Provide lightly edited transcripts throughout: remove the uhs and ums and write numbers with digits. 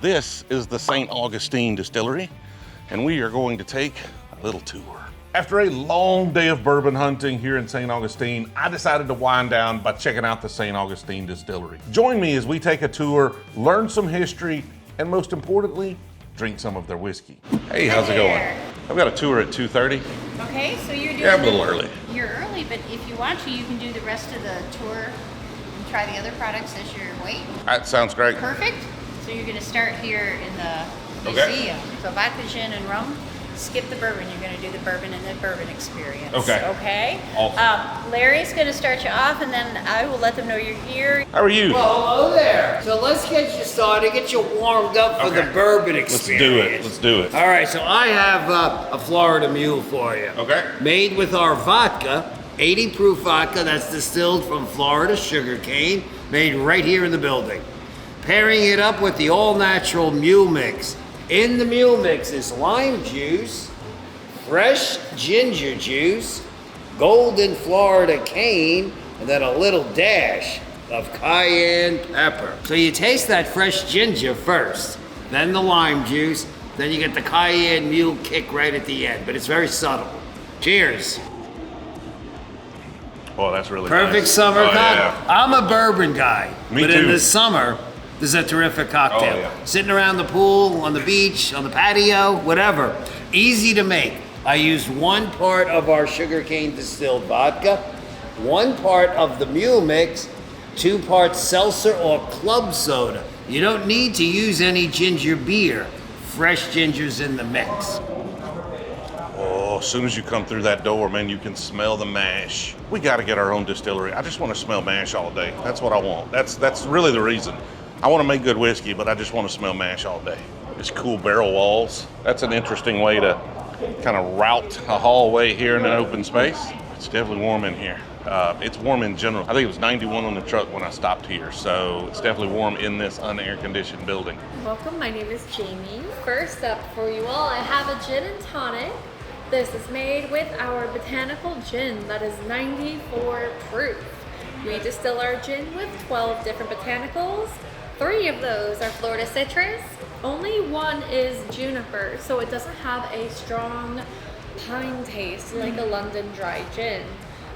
This is the St. Augustine Distillery, and we are going to take a little tour. After a long day of bourbon hunting here in St. Augustine, I decided to wind down by checking out the St. Augustine Distillery. Join me as we take a tour, learn some history, and most importantly, drink some of their whiskey. Hey, how's it going? I've got a tour at 2:30. Okay, so you're doing Yeah, I'm a little early. You're early, but if you want to, you can do the rest of the tour and try the other products as you're waiting. That sounds great. Perfect. So you're going to start here in the museum. So vodka, gin, and rum. Skip the bourbon. You're going to do the bourbon and the bourbon experience. Okay. Awesome. Larry's going to start you off, and then I will let them know you're here. How are you? Well, hello there. So let's get you started, get you warmed up for the bourbon experience. Let's do it. All right, so I have a Florida Mule for you. Okay. Made with our vodka, 80 proof vodka that's distilled from Florida sugarcane, made right here in the building. Pairing it up with the all-natural mule mix. In the mule mix is lime juice, fresh ginger juice, golden Florida cane, and then a little dash of cayenne pepper. So you taste that fresh ginger first, then the lime juice, then you get the cayenne mule kick right at the end, but it's very subtle. Cheers. Oh, that's really Perfect nice. summer cocktail. Yeah. I'm a bourbon guy, Me but too. in the summer, this is a terrific cocktail. Oh, yeah. Sitting around the pool, on the beach, on the patio, whatever. Easy to make. I used 1 part of our sugarcane distilled vodka, 1 part of the mule mix, 2 parts seltzer or club soda. You don't need to use any ginger beer. Fresh ginger's in the mix. Oh, as soon as you come through that door, man, you can smell the mash. We got to get our own distillery. I just want to smell mash all day. That's what I want. That's really the reason. I want to make good whiskey, but I just want to smell mash all day. It's cool barrel walls. That's an interesting way to kind of route a hallway here in an open space. It's definitely warm in here. It's warm in general. I think it was 91 on the truck when I stopped here, so it's definitely warm in this unair-conditioned building. Welcome, my name is Jamie. First up for you all, I have a gin and tonic. This is made with our botanical gin that is 94 proof. We distill our gin with 12 different botanicals. 3 of those are Florida citrus. Only 1 is juniper, so it doesn't have a strong pine taste like a London dry gin.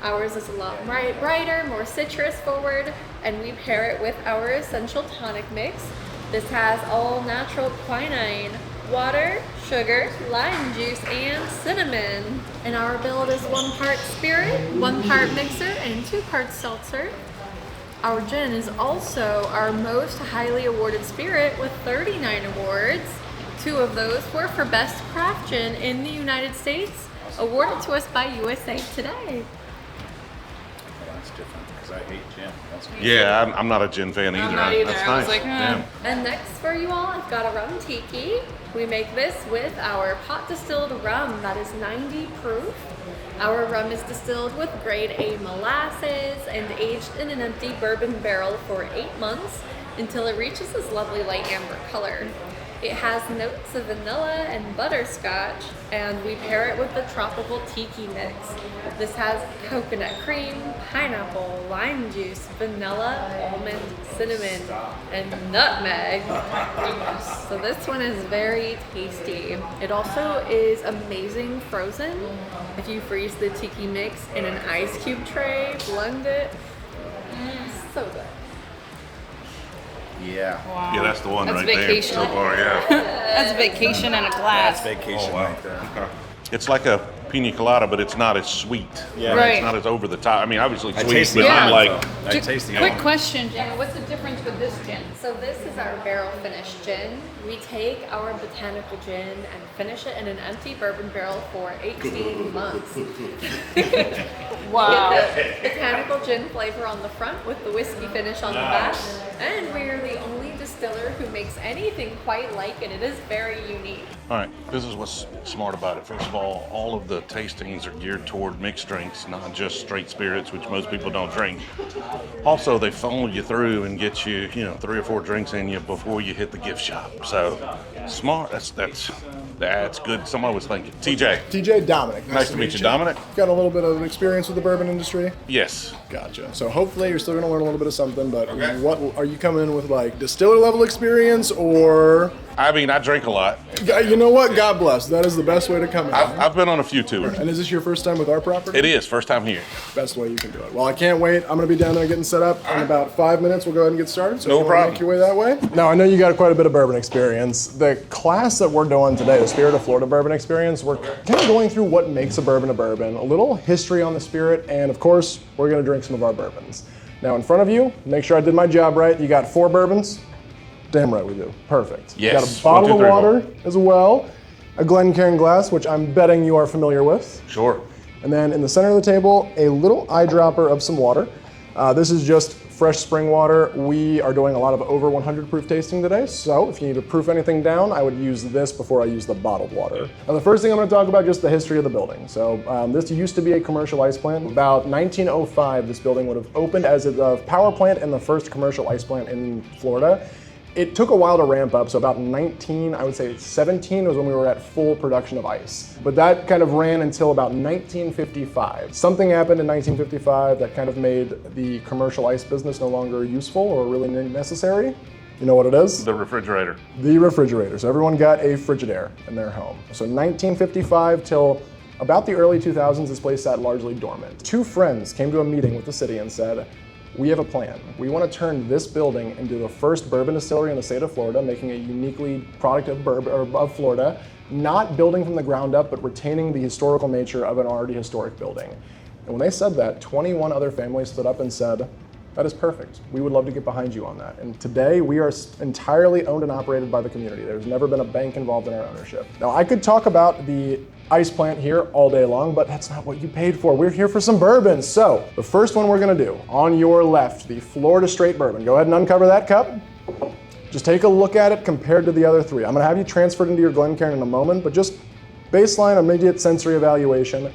Ours is a lot brighter, more citrus forward, and we pair it with our essential tonic mix. This has all natural quinine, water, sugar, lime juice, and cinnamon. And our build is 1 part spirit, 1 part mixer, and 2 parts seltzer. Our gin is also our most highly awarded spirit with 39 awards. 2 of those were for Best Craft Gin in the United States, awarded to us by USA Today. That's different because I hate gin. That's good. Yeah, I'm not a gin fan either. I'm not either. That's I nice. was like, Yeah. And next for you all, I've got a rum tiki. We make this with our pot distilled rum that is 90 proof. Our rum is distilled with grade A molasses and aged in an empty bourbon barrel for 8 months until it reaches this lovely light amber color. It has notes of vanilla and butterscotch, and we pair it with the tropical tiki mix. This has coconut cream, pineapple, lime juice, vanilla, almond, cinnamon, and nutmeg. So this one is very tasty. It also is amazing frozen. If you freeze the tiki mix in an ice cube tray, blend it, so good. Yeah. Wow. Yeah, that's the one That's right vacation. there so far, yeah. That's vacation in a glass. That's vacation right there. It's like a pina colada, but it's not as sweet. Yeah. Right. It's not as over the top. I mean, obviously I sweet, taste but the I'm almond, like, though. I taste the Quick almond. question, Jamie. What's the difference with this gin? So this is our barrel finished gin. We take our botanical gin and finish it in an empty bourbon barrel for 18 months. Wow. Get the botanical gin flavor on the front with the whiskey finish on the back. And we're the only distiller who makes anything quite like it. It is very unique. All right, this is what's smart about it. First of all of the tastings are geared toward mixed drinks, not just straight spirits, which most people don't drink. Also, they funnel you through and get you, 3 or 4 drinks in you before you hit the gift shop. So, smart. That's good. Somebody was thinking. TJ Dominic. Nice to meet you, Dominic. Got a little bit of experience with the bourbon industry? Yes. Gotcha. So hopefully you're still going to learn a little bit of something, but Okay. what are you coming in with, like distiller level experience or? I mean, I drink a lot. You know what? God bless. That is the best way to come in. I've been on a few tours. And is this your first time with our property? It is. First time here. Best way you can do it. Well, I can't wait. I'm going to be down there getting set up in about 5 minutes. We'll go ahead and get started. So No if you wanna problem. Make your way that way. Now, I know you got quite a bit of bourbon experience. The class that we're doing today, the Spirit of Florida Bourbon Experience, we're kind of going through what makes a bourbon, a little history on the spirit, and of course, we're going to drink some of our bourbons. Now, in front of you, make sure I did my job right. You got 4 bourbons. Damn right we do. Perfect. Yes. You got a bottle 1, 2, 3, of water as well, a Glencairn glass, which I'm betting you are familiar with. Sure. And then in the center of the table, a little eyedropper of some water. This is just fresh spring water. We are doing a lot of over 100 proof tasting today, so if you need to proof anything down, I would use this before I use the bottled water. Now the first thing I'm going to talk about is just the history of the building. So this used to be a commercial ice plant. About 1905, this building would have opened as a power plant and the first commercial ice plant in Florida. It took a while to ramp up, so about 17 was when we were at full production of ice. But that kind of ran until about 1955. Something happened in 1955 that kind of made the commercial ice business no longer useful or really necessary. You know what it is? The refrigerator. The refrigerator. So everyone got a Frigidaire in their home. So 1955 till about the early 2000s, this place sat largely dormant. 2 friends came to a meeting with the city and said, we have a plan. We want to turn this building into the first bourbon distillery in the state of Florida, making a uniquely product of Florida, not building from the ground up, but retaining the historical nature of an already historic building. And when they said that, 21 other families stood up and said, that is perfect. We would love to get behind you on that. And today we are entirely owned and operated by the community. There's never been a bank involved in our ownership. Now I could talk about the ice plant here all day long, but that's not what you paid for. We're here for some bourbon. So the first one we're gonna do, on your left, the Florida Straight Bourbon. Go ahead and uncover that cup. Just take a look at it compared to the other 3. I'm gonna have you transferred into your Glencairn in a moment, but just baseline, immediate sensory evaluation.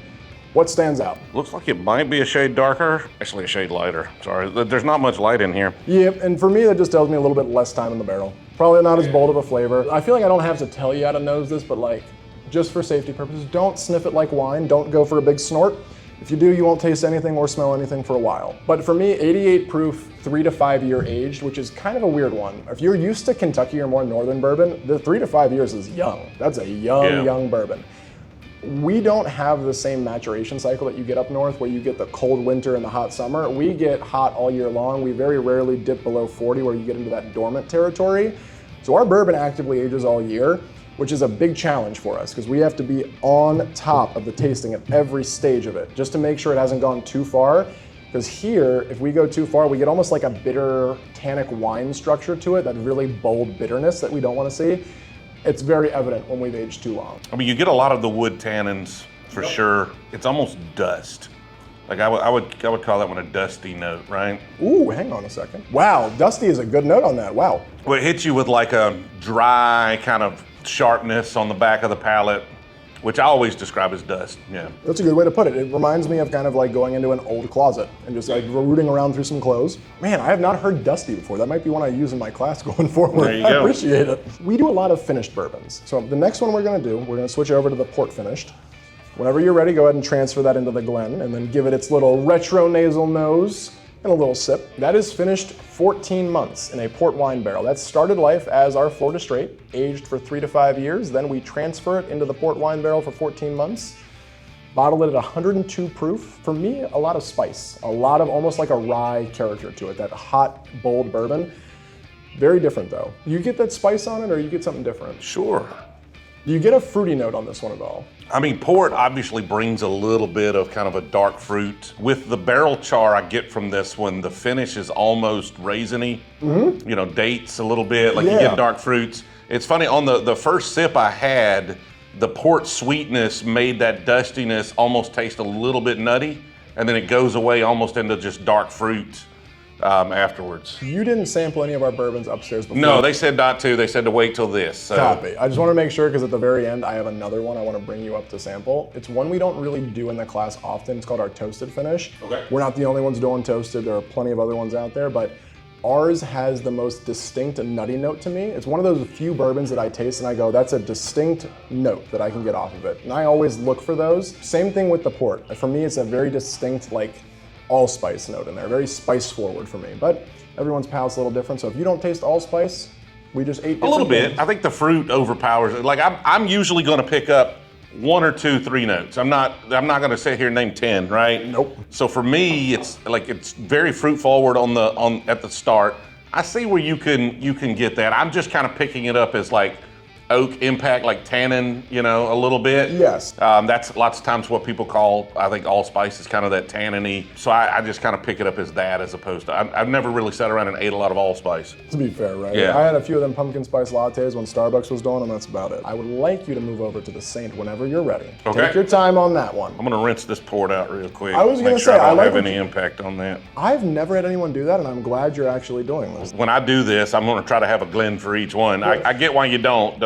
What stands out? Looks like it might be a shade darker. Actually, a shade lighter. Sorry, there's not much light in here. Yeah, and for me, that just tells me a little bit less time in the barrel. Probably not as bold of a flavor. I feel like I don't have to tell you how to nose this, but like, just for safety purposes, don't sniff it like wine. Don't go for a big snort. If you do, you won't taste anything or smell anything for a while. But for me, 88 proof, 3 to 5 year aged, which is kind of a weird one. If you're used to Kentucky or more northern bourbon, the 3 to 5 years is young. That's a young bourbon. We don't have the same maturation cycle that you get up north where you get the cold winter and the hot summer. We get hot all year long. We very rarely dip below 40 where you get into that dormant territory. So our bourbon actively ages all year, which is a big challenge for us because we have to be on top of the tasting at every stage of it just to make sure it hasn't gone too far. Because here, if we go too far, we get almost like a bitter tannic wine structure to it, that really bold bitterness that we don't want to see. It's very evident when we've aged too long. I mean, you get a lot of the wood tannins for sure. It's almost dust. Like I would call that one a dusty note, right? Ooh, hang on a second. Wow, dusty is a good note on that. Wow. Well, it hits you with like a dry kind of sharpness on the back of the palate, which I always describe as dust. Yeah. That's a good way to put it. It reminds me of kind of like going into an old closet and just like rooting around through some clothes. Man, I have not heard dusty before. That might be one I use in my class going forward. There you I go. appreciate it. We do a lot of finished bourbons. So the next one we're gonna switch over to the port finished. Whenever you're ready, go ahead and transfer that into the Glen and then give it its little retro nasal nose and a little sip. That is finished 14 months in a port wine barrel. That started life as our Florida Straight, aged for 3 to 5 years. Then we transfer it into the port wine barrel for 14 months. Bottle it at 102 proof. For me, a lot of spice, a lot of almost like a rye character to it, that hot, bold bourbon. Very different though. You get that spice on it or you get something different? Sure. Do you get a fruity note on this one at all? I mean, port obviously brings a little bit of kind of a dark fruit. With the barrel char I get from this one, the finish is almost raisiny. Mm-hmm. You know, dates a little bit, like you get dark fruits. It's funny, on the first sip I had, the port sweetness made that dustiness almost taste a little bit nutty, and then it goes away almost into just dark fruit. afterwards. You didn't sample any of our bourbons upstairs before. No, they said not to. They said to wait till this. So. Copy. I just want to make sure because at the very end I have another one I want to bring you up to sample. It's one we don't really do in the class often. It's called our toasted finish. Okay. We're not the only ones doing toasted. There are plenty of other ones out there, but ours has the most distinct nutty note to me. It's one of those few bourbons that I taste and I go, that's a distinct note that I can get off of it. And I always look for those. Same thing with the port. For me, it's a very distinct, like, allspice note in there. Very spice forward for me. But everyone's palate's a little different. So if you don't taste allspice, we just ate A little different bit. things. I think the fruit overpowers it. Like I'm usually going to pick up 1 or 2, 3 notes. I'm not going to sit here and name 10, right? Nope. So for me, it's very fruit forward at the start. I see where you can get that. I'm just kind of picking it up as like oak impact, like tannin, a little bit. Yes. That's lots of times what people call, I think allspice is kind of that tannin-y. So I just kind of pick it up as that as opposed to, I've never really sat around and ate a lot of allspice. To be fair, right? Yeah. I had a few of them pumpkin spice lattes when Starbucks was doing them, that's about it. I would like you to move over to the Saint whenever you're ready. Okay. Take your time on that one. I'm gonna rinse this port out real quick. I was gonna make sure say, I I don't like have what any you- impact on that. I've never had anyone do that, and I'm glad you're actually doing this. When I do this, I'm gonna try to have a Glen for each one. I get why you don't.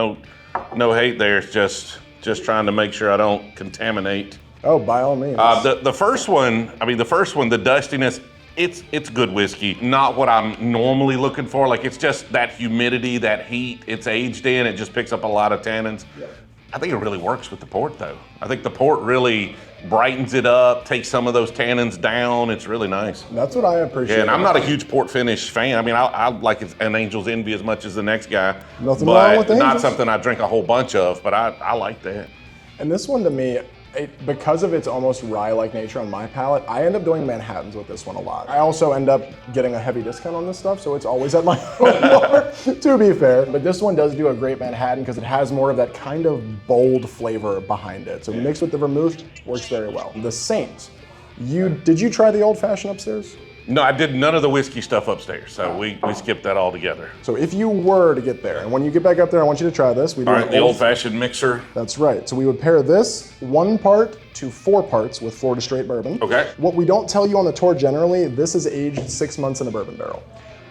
No hate there. It's just trying to make sure I don't contaminate. Oh, by all means. The first one, the dustiness, it's good whiskey. Not what I'm normally looking for. Like it's just that humidity, that heat it's aged in. It just picks up a lot of tannins. Yep. I think it really works with the port though. I think the port really brightens it up, takes some of those tannins down. It's really nice. That's what I appreciate. Yeah, and I'm not a huge port finish fan. I mean, I like an Angel's Envy as much as the next guy. Nothing but wrong with not Angels. something I drink a whole bunch of, but I like that. And this one to me, because of its almost rye-like nature on my palate, I end up doing Manhattans with this one a lot. I also end up getting a heavy discount on this stuff, so it's always at my bar, to be fair. But this one does do a great Manhattan because it has more of that kind of bold flavor behind it. So mixed with the vermouth, works very well. The Saint, did you try the old fashioned upstairs? No, I did none of the whiskey stuff upstairs, so we skipped that all together. So if you were to get there, and when you get back up there, I want you to try this. We do All an right, the old-fashioned mixer. That's right. So we would pair this 1 part to 4 parts with Florida straight bourbon. Okay. What we don't tell you on the tour generally, this is aged 6 months in a bourbon barrel.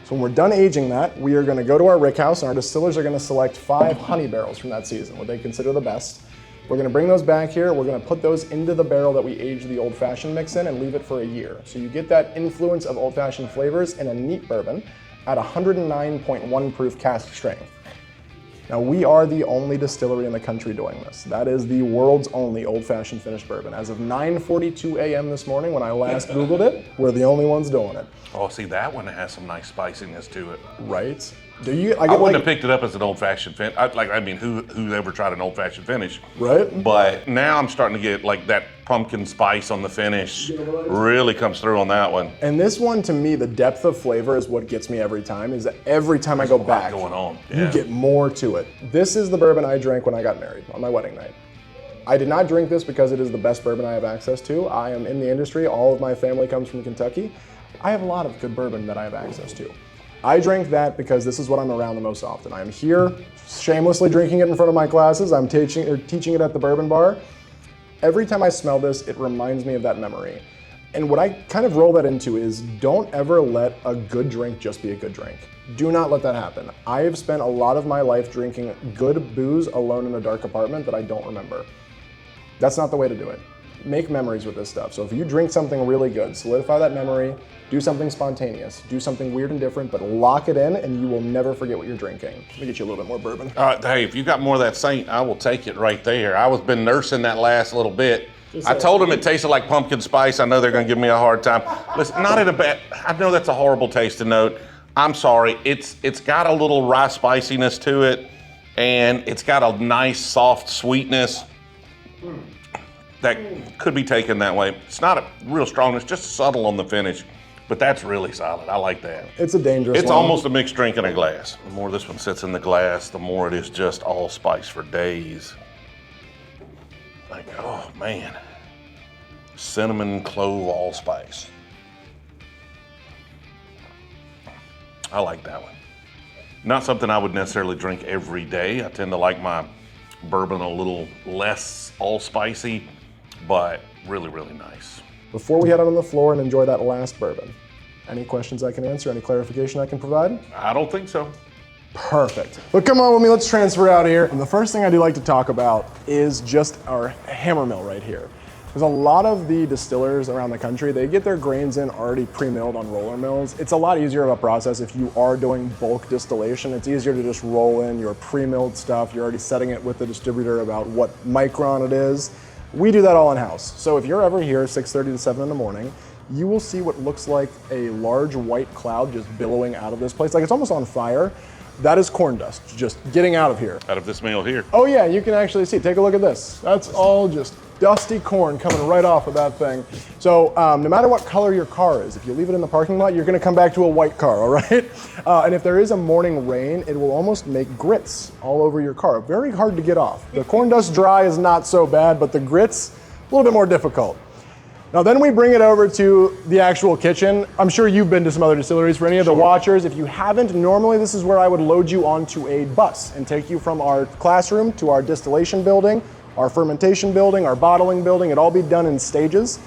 So when we're done aging that, we are going to go to our rick house, and our distillers are going to select 5 honey barrels from that season, what they consider the best. We're going to bring those back here. We're going to put those into the barrel that we aged the old-fashioned mix in and leave it for a year. So you get that influence of old-fashioned flavors in a neat bourbon at 109.1 proof cask strength. Now, we are the only distillery in the country doing this. That is the world's only old-fashioned finished bourbon. As of 9:42 a.m. this morning, when I last Googled it, we're the only ones doing it. Oh, see, that one has some nice spiciness to it. Right? Do I you? wouldn't like, have picked it up as an old-fashioned finish. Who's ever tried an old-fashioned finish? Right? But now I'm starting to get like that pumpkin spice on the finish. Really comes through on that one. And this one, to me, the depth of flavor is what gets me every time. Is that every time I go back, going on. you Yeah. get more to it. This is the bourbon I drank when I got married on my wedding night. I did not drink this because it is the best bourbon I have access to. I am in the industry. All of my family comes from Kentucky. I have a lot of good bourbon that I have access to. I drank that because this is what I'm around the most often. I'm here shamelessly drinking it in front of my classes. I'm teaching it at the bourbon bar. Every time I smell this, it reminds me of that memory. And what I kind of roll that into is don't ever let a good drink just be a good drink. Do not let that happen. I have spent a lot of my life drinking good booze alone in a dark apartment that I don't remember. That's not the way to do it. Make memories with this stuff. So if you drink something really good, solidify that memory, do something spontaneous, do something weird and different, but lock it in and you will never forget what you're drinking. Let me get you a little bit more bourbon. Hey, if you got more of that Saint, I will take it right there. I was been nursing that last little bit. I told them it tasted like pumpkin spice. I know they're gonna give me a hard time. Listen, not in a bad, I know that's a horrible tasting note. I'm sorry, it's got a little rye spiciness to it, and it's got a nice soft sweetness that could be taken that way. It's not a real strong, it's just subtle on the finish, but that's really solid. I like that. It's a dangerous It's one. almost a mixed drink in a glass. The more this one sits in the glass, the more it is just allspice for days. Like, oh man. Cinnamon, clove, allspice. I like that one. Not something I would necessarily drink every day. I tend to like my bourbon a little less allspicey, but really, really nice. Before we head out on the floor and enjoy that last bourbon, Any questions I can answer? Any clarification I can provide? I don't think so. Perfect. But come on with me, let's transfer out here. And the first thing I do like to talk about is just our hammer mill right here. There's a lot of the distillers around the country, they get their grains in already pre-milled on roller mills. It's a lot easier of a process if you are doing bulk distillation. It's easier to just roll in your pre-milled stuff. You're already setting it with the distributor about what micron it is. We do that all in-house. So if you're ever here 6:30 to 7 in the morning, you will see what looks like a large white cloud just billowing out of this place. Like it's almost on fire. That is corn dust, just getting out of here. Out of this mill here. Oh yeah, you can actually see, take a look at this. That's all just dusty corn coming right off of that thing. So no matter what color your car is, if you leave it in the parking lot, you're gonna come back to a white car, all right? And if there is a morning rain, it will almost make grits all over your car. Very hard to get off. The corn dust dry is not so bad, but the grits, a little bit more difficult. Now then we bring it over to the actual kitchen. I'm sure you've been to some other distilleries. For any of the watchers, if you haven't, normally this is where I would load you onto a bus and take you from our classroom to our distillation building, our fermentation building, our bottling building. It'd all be done in stages.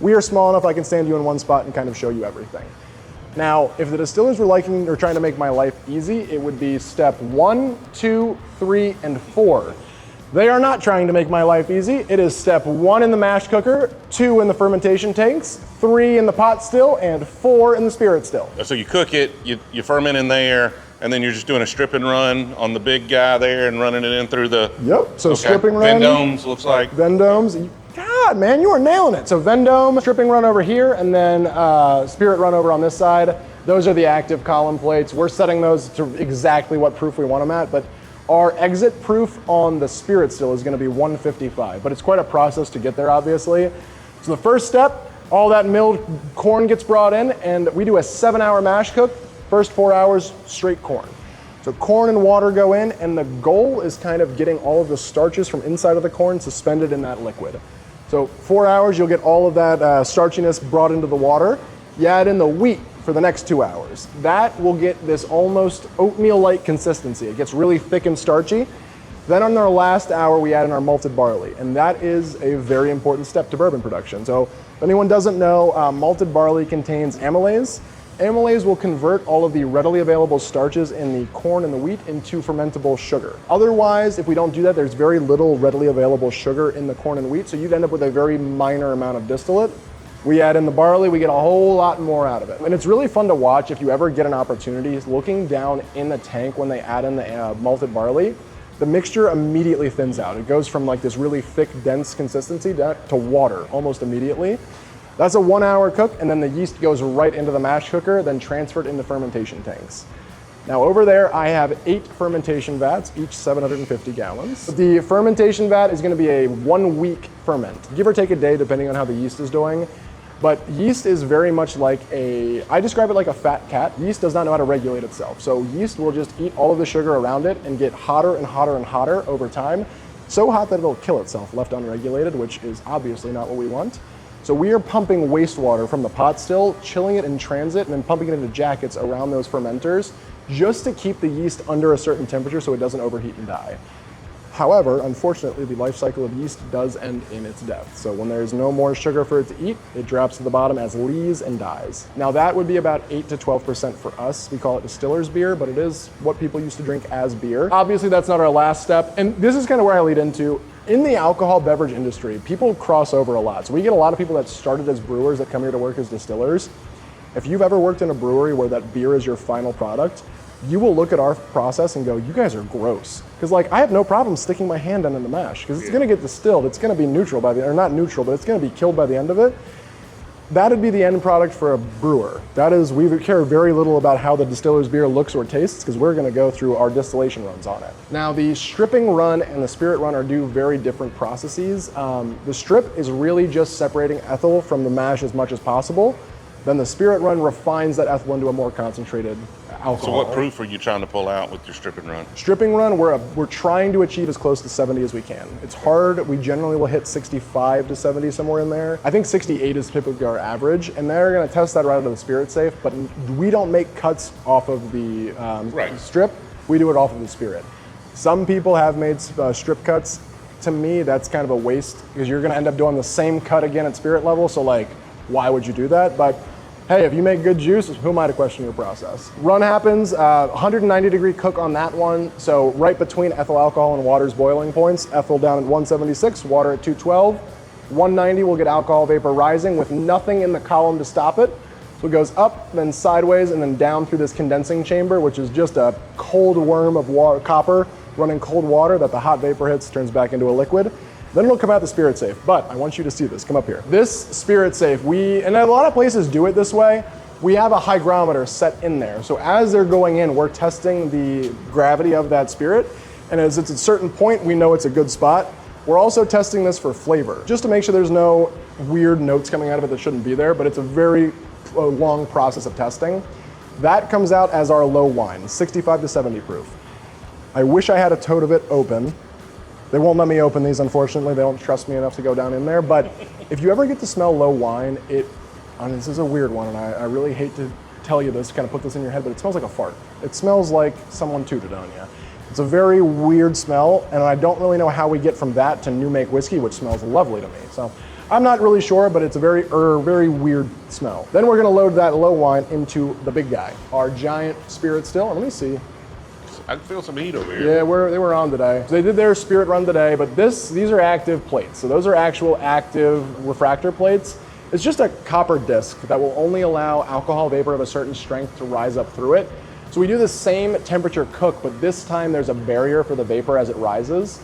We are small enough I can stand you in one spot and kind of show you everything. Now, if the distillers were liking or trying to make my life easy, it would be step 1, 2, 3, and 4. They are not trying to make my life easy. It is step 1 in the mash cooker, 2 in the fermentation tanks, 3 in the pot still, and 4 in the spirit still. So you cook it, you ferment in there, and then you're just doing a strip and run on the big guy there and running it in through the... Yep, so stripping run. Vendomes, looks like. Vendomes. God, man, you are nailing it. So Vendome, stripping run over here, and then spirit run over on this side. Those are the active column plates. We're setting those to exactly what proof we want them at, but our exit proof on the spirit still is gonna be 155, but it's quite a process to get there, obviously. So the first step, all that milled corn gets brought in, and we do a 7-hour mash cook. First 4 hours, straight corn. So corn and water go in, and the goal is kind of getting all of the starches from inside of the corn suspended in that liquid. So 4 hours, you'll get all of that starchiness brought into the water. You add in the wheat for the next 2 hours. That will get this almost oatmeal-like consistency. It gets really thick and starchy. Then on our last hour, we add in our malted barley, and that is a very important step to bourbon production. So if anyone doesn't know, malted barley contains amylase. Amylase will convert all of the readily available starches in the corn and the wheat into fermentable sugar. Otherwise, if we don't do that, there's very little readily available sugar in the corn and wheat, so you'd end up with a very minor amount of distillate. We add in the barley, we get a whole lot more out of it. And it's really fun to watch if you ever get an opportunity, looking down in the tank when they add in the malted barley, the mixture immediately thins out. It goes from like this really thick, dense consistency to water almost immediately. That's a 1-hour cook, and then the yeast goes right into the mash cooker, then transferred into fermentation tanks. Now over there, I have 8 fermentation vats, each 750 gallons. The fermentation vat is gonna be a 1-week ferment, give or take a day, depending on how the yeast is doing. But yeast is very much like I describe it like a fat cat. Yeast does not know how to regulate itself. So yeast will just eat all of the sugar around it and get hotter and hotter and hotter over time. So hot that it'll kill itself left unregulated, which is obviously not what we want. So we are pumping wastewater from the pot still, chilling it in transit, and then pumping it into jackets around those fermenters just to keep the yeast under a certain temperature so it doesn't overheat and die. However, unfortunately, the life cycle of yeast does end in its death. So when there's no more sugar for it to eat, it drops to the bottom as lees and dies. Now that would be about 8 to 12% for us. We call it distiller's beer, but it is what people used to drink as beer. Obviously, that's not our last step. And this is kind of where I lead into. In the alcohol beverage industry, people cross over a lot. So we get a lot of people that started as brewers that come here to work as distillers. If you've ever worked in a brewery where that beer is your final product, you will look at our process and go, you guys are gross. Because like, I have no problem sticking my hand in the mash, because it's gonna get distilled, it's gonna be neutral by the, or not neutral, but it's gonna be killed by the end of it. That'd be the end product for a brewer. That is, we care very little about how the distiller's beer looks or tastes, because we're gonna go through our distillation runs on it. Now the stripping run and the spirit run are two very different processes. The strip is really just separating ethyl from the mash as much as possible. Then the spirit run refines that ethyl into a more concentrated alcohol. So what proof are you trying to pull out with your stripping run? Stripping run, we're trying to achieve as close to 70 as we can. It's hard. We generally will hit 65 to 70, somewhere in there. I think 68 is typically our average, and they're going to test that right out of the spirit safe, but we don't make cuts off of the strip. We do it off of the spirit. Some people have made strip cuts. To me, that's kind of a waste, because you're going to end up doing the same cut again at spirit level, so like, why would you do that? But Hey, if you make good juice, who am I to question your process? Run happens, 190 degree cook on that one. So right between ethyl alcohol and water's boiling points, ethyl down at 176, water at 212. 190 will get alcohol vapor rising with nothing in the column to stop it. So it goes up, then sideways, and then down through this condensing chamber, which is just a cold worm of water, copper running cold water that the hot vapor hits, turns back into a liquid. Then it'll come out the spirit safe. But I want you to see this, come up here. This spirit safe, and a lot of places do it this way, we have a hygrometer set in there. So as they're going in, we're testing the gravity of that spirit. And as it's at a certain point, we know it's a good spot. We're also testing this for flavor, just to make sure there's no weird notes coming out of it that shouldn't be there, but it's a very long process of testing. That comes out as our low wine, 65 to 70 proof. I wish I had a tote of it open. They won't let me open these, unfortunately. They don't trust me enough to go down in there. But if you ever get to smell low wine, this is a weird one, and I really hate to tell you this, kind of put this in your head, but it smells like a fart. It smells like someone tooted on you. It's a very weird smell, and I don't really know how we get from that to new make whiskey, which smells lovely to me. So I'm not really sure, but it's a very weird smell. Then we're gonna load that low wine into the big guy, our giant spirit still. And let me see. I can feel some heat over here. Yeah, they were on today. So they did their spirit run today, but these are active plates. So those are actual active refractor plates. It's just a copper disc that will only allow alcohol vapor of a certain strength to rise up through it. So we do the same temperature cook, but this time there's a barrier for the vapor as it rises.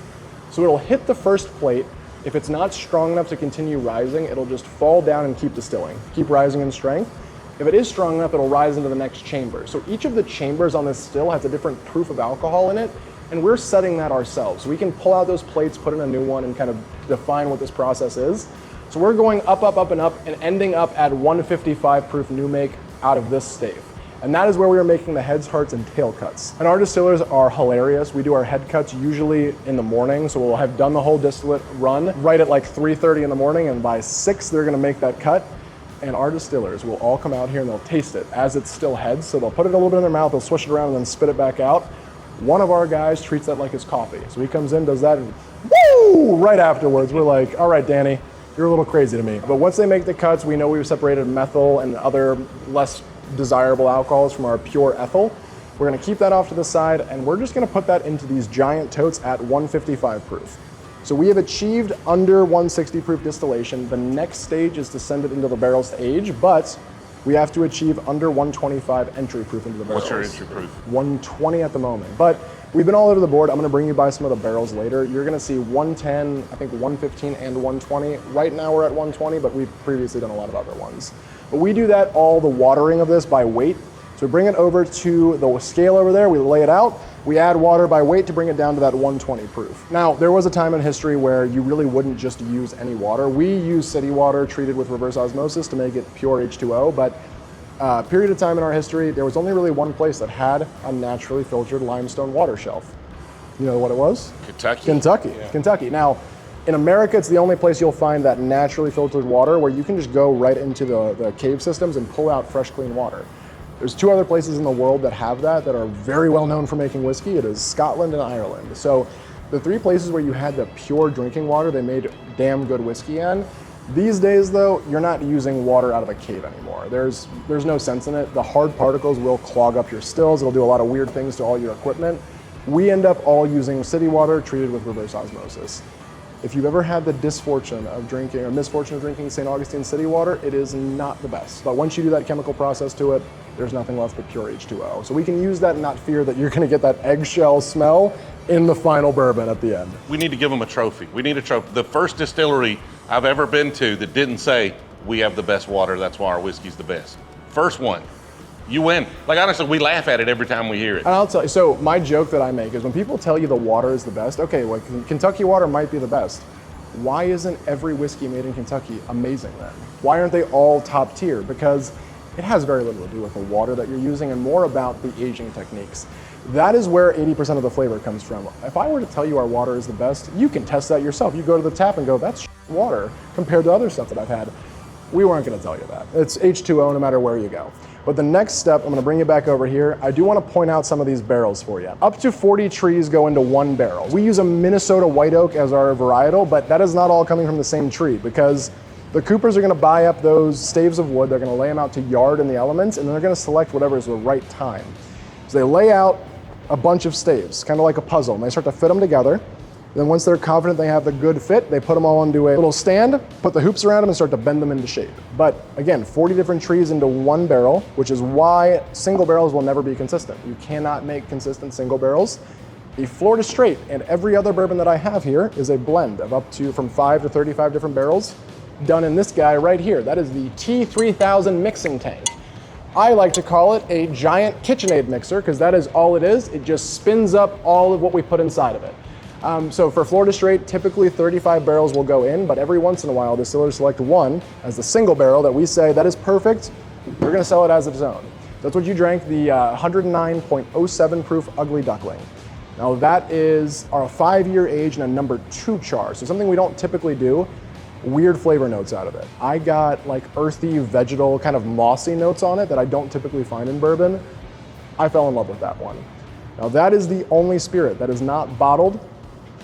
So it'll hit the first plate. If it's not strong enough to continue rising, it'll just fall down and keep distilling, keep rising in strength. If it is strong enough, it'll rise into the next chamber. So each of the chambers on this still has a different proof of alcohol in it, and we're setting that ourselves. So we can pull out those plates, put in a new one, and kind of define what this process is. So we're going up, and up, and ending up at 155 proof new make out of this stave. And that is where we are making the heads, hearts, and tail cuts. And our distillers are hilarious. We do our head cuts usually in the morning, so we'll have done the whole distillate run right at like 3:30 in the morning, and by 6 they're gonna make that cut. And our distillers will all come out here and they'll taste it as it's still heads. So they'll put it a little bit in their mouth, they'll swish it around and then spit it back out. One of our guys treats that like his coffee. So he comes in, does that, and woo! Right afterwards, we're like, all right, Danny, you're a little crazy to me. But once they make the cuts, we know we've separated methyl and other less desirable alcohols from our pure ethyl. We're gonna keep that off to the side, and we're just gonna put that into these giant totes at 155 proof. So we have achieved under 160 proof distillation. The next stage is to send it into the barrels to age, but we have to achieve under 125 entry proof into the barrels. What's your entry proof? 120 at the moment. But we've been all over the board. I'm gonna bring you by some of the barrels later. You're gonna see 110, I think 115 and 120. Right now we're at 120, but we've previously done a lot of other ones. But we do that, all the watering of this by weight. So we bring it over to the scale over there, we lay it out, we add water by weight to bring it down to that 120 proof. Now, there was a time in history where you really wouldn't just use any water. We use city water treated with reverse osmosis to make it pure H2O, but period of time in our history, there was only really one place that had a naturally filtered limestone water shelf. You know what it was? Kentucky. Kentucky, yeah. Kentucky. Now, in America, it's the only place you'll find that naturally filtered water where you can just go right into the cave systems and pull out fresh, clean water. There's 2 other places in the world that have that are very well known for making whiskey. It is Scotland and Ireland. So the 3 places where you had the pure drinking water, they made damn good whiskey in. These days though, you're not using water out of a cave anymore. There's no sense in it. The hard particles will clog up your stills. It'll do a lot of weird things to all your equipment. We end up all using city water treated with reverse osmosis. If you've ever had the misfortune of drinking St. Augustine city water, it is not the best. But once you do that chemical process to it, there's nothing left but pure H2O. So we can use that and not fear that you're gonna get that eggshell smell in the final bourbon at the end. We need to give them a trophy. We need a trophy. The first distillery I've ever been to that didn't say, we have the best water, that's why our whiskey's the best. First one. You win. Like honestly, we laugh at it every time we hear it. And I'll tell you, so my joke that I make is when people tell you the water is the best, okay, well, Kentucky water might be the best. Why isn't every whiskey made in Kentucky amazing then? Why aren't they all top tier? Because it has very little to do with the water that you're using and more about the aging techniques. That is where 80% of the flavor comes from. If I were to tell you our water is the best, you can test that yourself. You go to the tap and go, that's water compared to other stuff that I've had. We weren't gonna tell you that. It's H2O no matter where you go. But the next step, I'm gonna bring you back over here. I do wanna point out some of these barrels for you. Up to 40 trees go into 1 barrel. We use a Minnesota white oak as our varietal, but that is not all coming from the same tree because The coopers are going to buy up those staves of wood, they're going to lay them out to yard in the elements, and then they're going to select whatever is the right time. So they lay out a bunch of staves, kind of like a puzzle, and they start to fit them together. Then once they're confident they have the good fit, they put them all into a little stand, put the hoops around them, and start to bend them into shape. But again, 40 different trees into one barrel, which is why single barrels will never be consistent. You cannot make consistent single barrels. A Florida Straight and every other bourbon that I have here is a blend of up to from 5 to 35 different barrels done in this guy right here. That is the T3000 mixing tank. I like to call it a giant KitchenAid mixer because that is all it is. It just spins up all of what we put inside of it. So for Florida Straight, typically 35 barrels will go in, but every once in a while, distillers select one as the single barrel that we say, that is perfect, we're gonna sell it as its own. That's what you drank, the 109.07 proof Ugly Duckling. Now that is our 5-year age and a number 2 char, so something we don't typically do, weird flavor notes out of it. I got like earthy, vegetal, kind of mossy notes on it that I don't typically find in bourbon. I fell in love with that one. Now that is the only spirit that is not bottled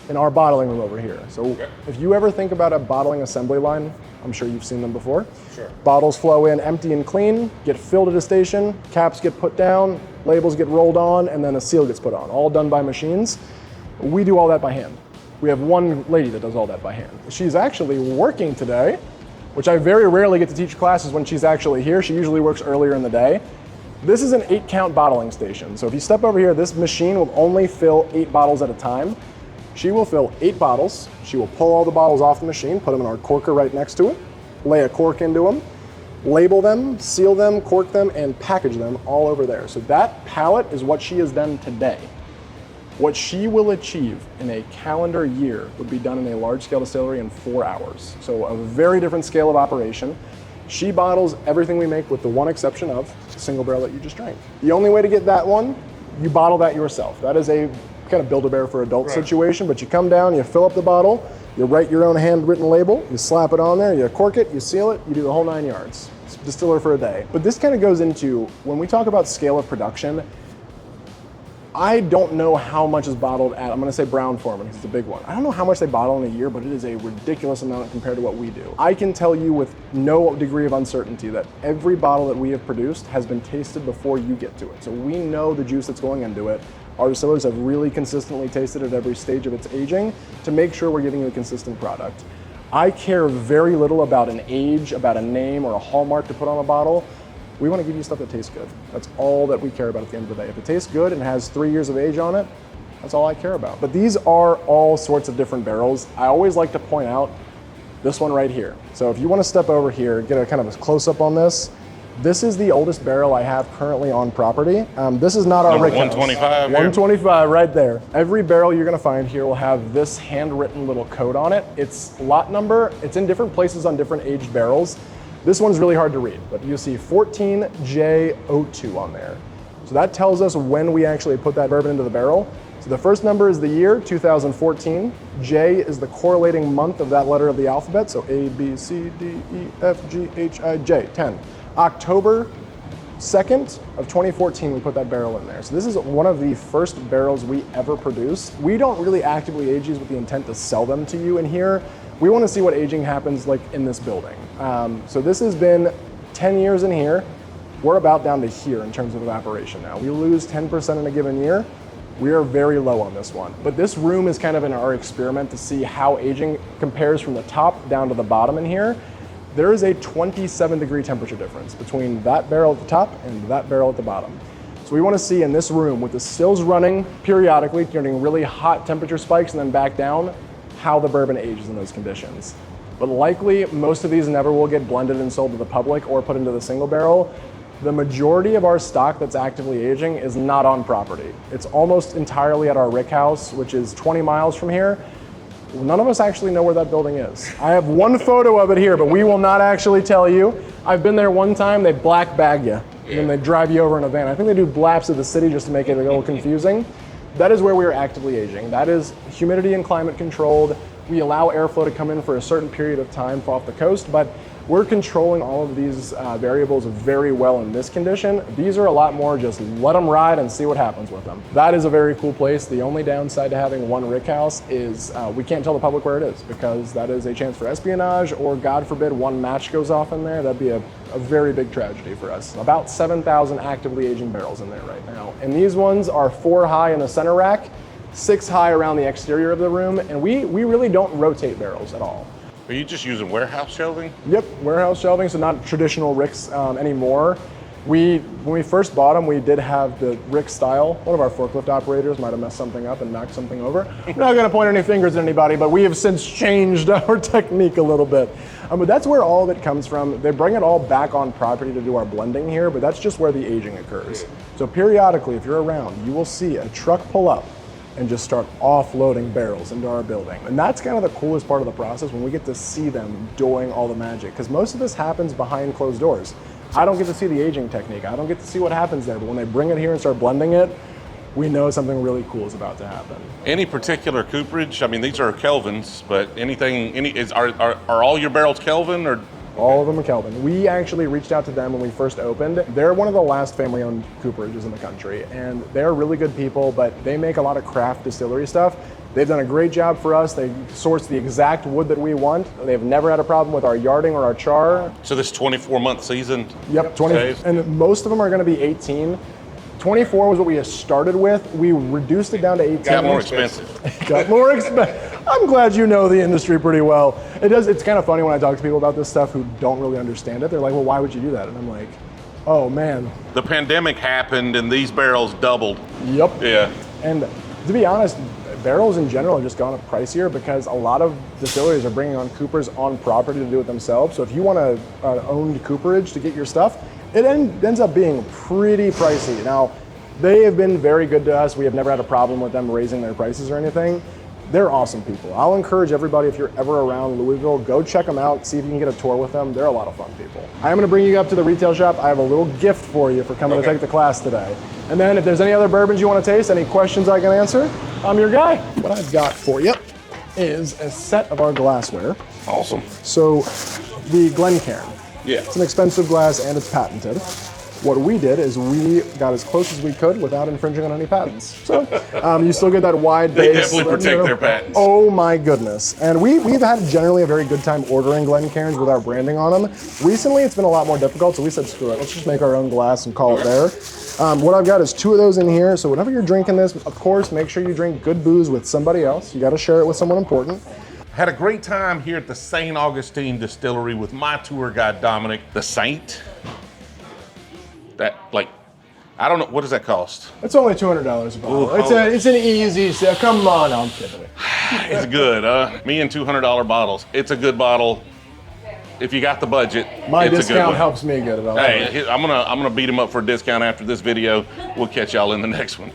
in our bottling room over here. So if you ever think about a bottling assembly line, I'm sure you've seen them before. Sure. Bottles flow in empty and clean, get filled at a station, caps get put down, labels get rolled on, and then a seal gets put on, all done by machines. We do all that by hand. We have one lady that does all that by hand. She's actually working today, which I very rarely get to teach classes when she's actually here. She usually works earlier in the day. This is an 8-count bottling station. So if you step over here, this machine will only fill 8 bottles at a time. She will fill 8 bottles. She will pull all the bottles off the machine, put them in our corker right next to it, lay a cork into them, label them, seal them, cork them, and package them all over there. So that pallet is what she has done today. What she will achieve in a calendar year would be done in a large-scale distillery in 4 hours. So a very different scale of operation. She bottles everything we make with the one exception of the single barrel that you just drank. The only way to get that one, you bottle that yourself. That is a kind of Build-A-Bear for adult situation, but you come down, you fill up the bottle, you write your own handwritten label, you slap it on there, you cork it, you seal it, you do the whole 9 yards. It's a distiller for a day. But this kind of goes into, when we talk about scale of production, I don't know how much is bottled at, I'm gonna say Brown-Forman because it's a big one. I don't know how much they bottle in a year, but it is a ridiculous amount compared to what we do. I can tell you with no degree of uncertainty that every bottle that we have produced has been tasted before you get to it. So we know the juice that's going into it. Our distillers have really consistently tasted at every stage of its aging to make sure we're giving you a consistent product. I care very little about an age, about a name, or a hallmark to put on a bottle. We want to give you stuff that tastes good. That's all that we care about at the end of the day. If it tastes good and has 3 years of age on it, that's all I care about. But these are all sorts of different barrels. I always like to point out this one right here. So if you want to step over here, get a kind of a close-up on this. This is the oldest barrel I have currently on property. This is not our rick house. 125. 125 right there. Every barrel you're gonna find here will have this handwritten little code on it. It's lot number, it's in different places on different aged barrels. This one's really hard to read, but you'll see 14J02 on there. So that tells us when we actually put that bourbon into the barrel. So the first number is the year, 2014. J is the correlating month of that letter of the alphabet. So A, B, C, D, E, F, G, H, I, J, 10. October 2nd of 2014, we put that barrel in there. So this is one of the first barrels we ever produced. We don't really actively age these with the intent to sell them to you in here. We want to see what aging happens like in this building. So this has been 10 years in here. We're about down to here in terms of evaporation now. We lose 10% in a given year. We are very low on this one. But this room is kind of in our experiment to see how aging compares from the top down to the bottom in here. There is a 27-degree temperature difference between that barrel at the top and that barrel at the bottom. So we want to see in this room, with the stills running periodically, during really hot temperature spikes and then back down, how the bourbon ages in those conditions. But likely, most of these never will get blended and sold to the public or put into the single barrel. The majority of our stock that's actively aging is not on property. It's almost entirely at our rick house, which is 20 miles from here. None of us actually know where that building is. I have one photo of it here, but we will not actually tell you. I've been there one time, they black bag you, and then they drive you over in a van. I think they do blaps of the city just to make it a little confusing. That is where we are actively aging. That is humidity and climate controlled. We allow airflow to come in for a certain period of time off the coast, but we're controlling all of these variables very well in this condition. These are a lot more just let them ride and see what happens with them. That is a very cool place. The only downside to having one rick house is we can't tell the public where it is, because that is a chance for espionage, or God forbid one match goes off in there. That'd be a very big tragedy for us. About 7,000 actively aging barrels in there right now. And these ones are 4 high in the center rack, 6 high around the exterior of the room, and we really don't rotate barrels at all. Are you just using warehouse shelving? Yep, warehouse shelving, so not traditional ricks anymore. When we first bought them, we did have the rick style. One of our forklift operators might have messed something up and knocked something over. I'm not gonna point any fingers at anybody, but we have since changed our technique a little bit. But that's where all of it comes from. They bring it all back on property to do our blending here, but that's just where the aging occurs. So periodically, if you're around, you will see a truck pull up and just start offloading barrels into our building. And that's kind of the coolest part of the process, when we get to see them doing all the magic, because most of this happens behind closed doors. I don't get to see the aging technique. I don't get to see what happens there, but when they bring it here and start blending it, we know something really cool is about to happen. Any particular cooperage? I mean, these are Kelvins, but are all your barrels Kelvin, or? All of them are Kelvin. We actually reached out to them when we first opened. They're one of the last family-owned cooperages in the country, and they're really good people, but they make a lot of craft distillery stuff. They've done a great job for us. They source the exact wood that we want. They've never had a problem with our yarding or our char. So this 24-month season? Yep, 20, and most of them are gonna be 18. 24 was what we started with. We reduced it down to 18. Got more expensive. Got more expensive. I'm glad you know the industry pretty well. It's kind of funny when I talk to people about this stuff who don't really understand it. They're like, well, why would you do that? And I'm like, oh man. The pandemic happened and these barrels doubled. Yep. Yeah. And to be honest, barrels in general have just gone up pricier because a lot of distilleries are bringing on coopers on property to do it themselves. So if you want an owned cooperage to get your stuff, it ends up being pretty pricey. Now, they have been very good to us. We have never had a problem with them raising their prices or anything. They're awesome people. I'll encourage everybody, if you're ever around Louisville, go check them out, see if you can get a tour with them. They're a lot of fun people. I am gonna bring you up to the retail shop. I have a little gift for you for coming to take the class today. And then if there's any other bourbons you wanna taste, any questions I can answer, I'm your guy. What I've got for you is a set of our glassware. Awesome. So the Glencairn. Yeah. It's an expensive glass and it's patented. What we did is we got as close as we could without infringing on any patents. So you still get that wide They base. definitely protect their patents. Oh my goodness. And we've had generally a very good time ordering Glencairns with our branding on them. Recently it's been a lot more difficult, so we said screw it, let's just make our own glass and call it there. What I've got is 2 of those in here, so whenever you're drinking this, of course, make sure you drink good booze with somebody else. You gotta share it with someone important. Had a great time here at the St. Augustine Distillery with my tour guide, Dominic. The Saint? I don't know, what does that cost? It's only $200 a bottle. Ooh, it's an easy sale. Come on, I'm kidding. It's good, Me and $200 bottles. It's a good bottle. If you got the budget, My it's a good discount one. helps me get it. Hey, I'm gonna beat him up for a discount after this video. We'll catch y'all in the next one.